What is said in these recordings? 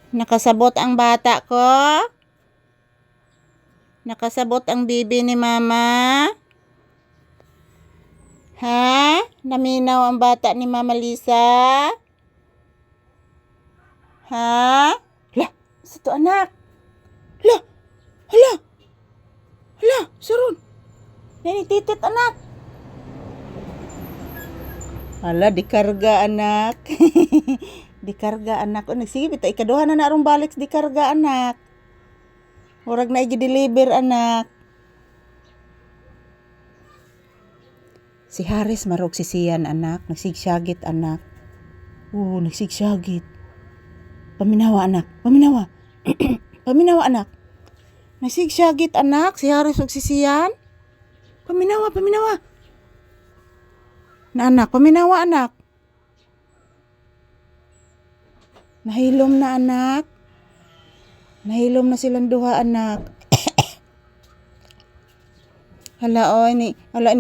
Nakasabot ang bata ko? Nakasabot ang bibi ni mama? Ha? Naminaw ang bata ni Mama Lisa? Ha? Lah, sito anak. Lah, hala. Hala, sarun. Nani titit anak. Hala, dikarga anak. Dikarga anak. O, nagsige, bita ikaduha na narong balik dikarga anak. Murag na i-deliver anak. Si Haris marog si Sian anak. Nagsigsyagit anak. Oo, nagsigsyagit. Paminawa anak. Paminawa. Paminawa anak. Nagsigsyagit anak. Si Haris ug si Sian. Paminawa, paminawa. Na anak, paminawa anak. Nahilom na anak. Nahilom na silang duha anak. Hala oy ni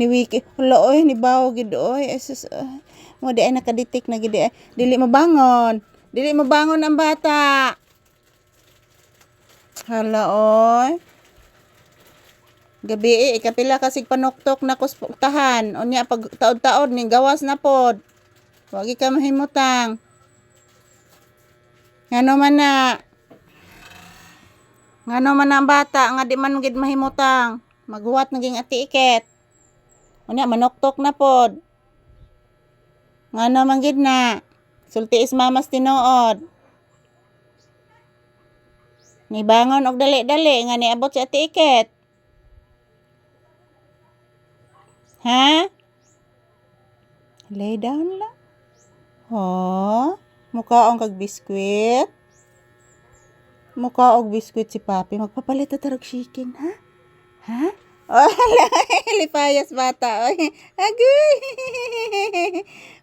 Wiki. Hala oy ni bawo gid oy. Esus. Mo di ay nakaditik na gid ay. Dili mabangon. Dili mabangon ang bata. Hala oy. Gabi ikapila kasig panuktok na kuspuktahan. Unya pag taod-taod ni gawas na pod. Wagi ka mahimutang. Ngano man na? Ngano man ang bata nga di man gid mahimutang. Maghuwat naging ati iket. Unya manuktok na pod. Ngano man gid na? Sulti is mamas tinuod. Ni bangon og dali-dali nga niabot si ati iket. Ha? Lay down la. Oh, mukhaong kag biskwit. Mukha og biskwit si papi. Magpapalit ta tarog chicken, ha? Ha? Oh, lipayas bata. Oy, agoy.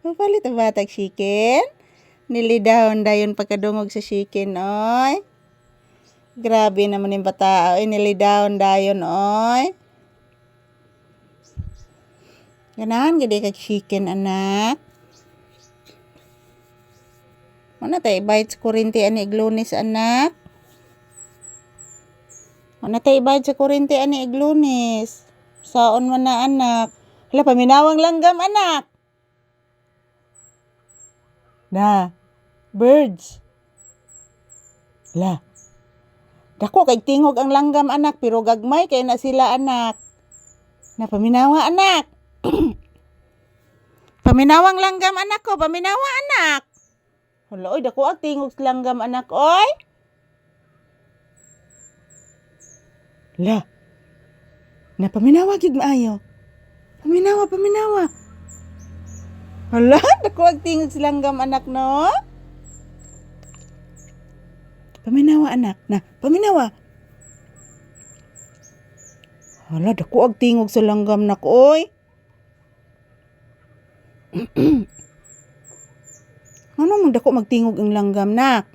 Mapalit ang bata chicken. Nilidahon dayon pagkadungog sa chicken, oy. Grabe naman yung bata. Oy, nilidahon dayon, oy. Ganahan gede kag chicken anak. Mana tay bayad sa kuryente ani iglunis anak? Mana tay bayad sa kuryente ani iglunis? Saon man na anak? Hala paminawang langgam anak. Na. Birds. La. Dako kay tingog ang langgam anak pero gagmay kay na sila anak. Na paminawa anak. Paminawang langgam anak ko, paminawa anak. Hala oy dako ang tingog langgam anak oy. La. Na paminawa gid maayo. Paminawa, paminawa. Hala, dako ang tingog langgam anak no. Paminawa anak. Na, paminawa. Hala, dako ang tingog sa langgam nak oy. Ngano man dako magtingog ang langgam nak?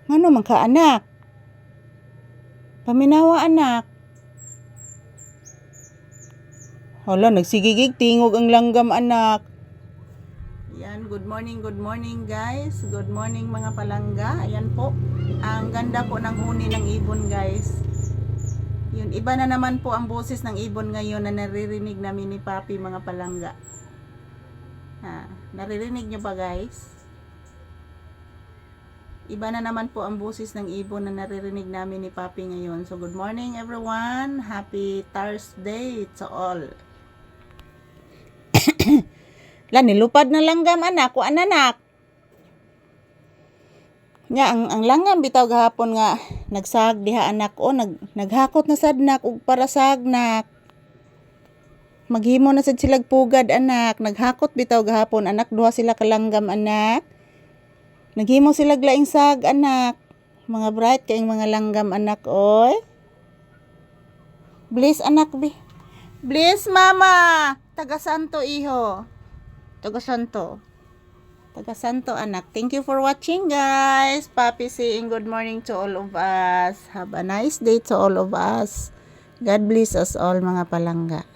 Ngano man ka anak? Paminawa anak. Hala, nagsigigig tingog ang langgam anak. Yan, good morning guys. Good morning mga palangga. Ayan po. Ang ganda po ng huni ng ibon guys. Yun, iba na naman po ang boses ng ibon ngayon na naririnig namin ni Papi mga palangga. Naririnig nyo ba guys? Iba na naman po ang boses ng ibon na naririnig namin ni Papi ngayon. So good morning everyone. Happy Thursday to all. La, nilupad na langgam anak. Kuan anak. Nya ang langgam bitaw gahapon nga nagsag diha anak o naghakot na sad nak og para sagnak. Maghimo na sad sila pugad anak. Naghakot bitaw gahapon anak duha sila ka langgam anak. Naghimo sila laing sag anak. Mga bright kayong mga langgam anak oy. Bless anak be. Bless mama. Taga Santo iho. Taga Santo. Taga Santo anak. Thank you for watching guys. Papi saying good morning to all of us. Have a nice day to all of us. God bless us all mga palangga.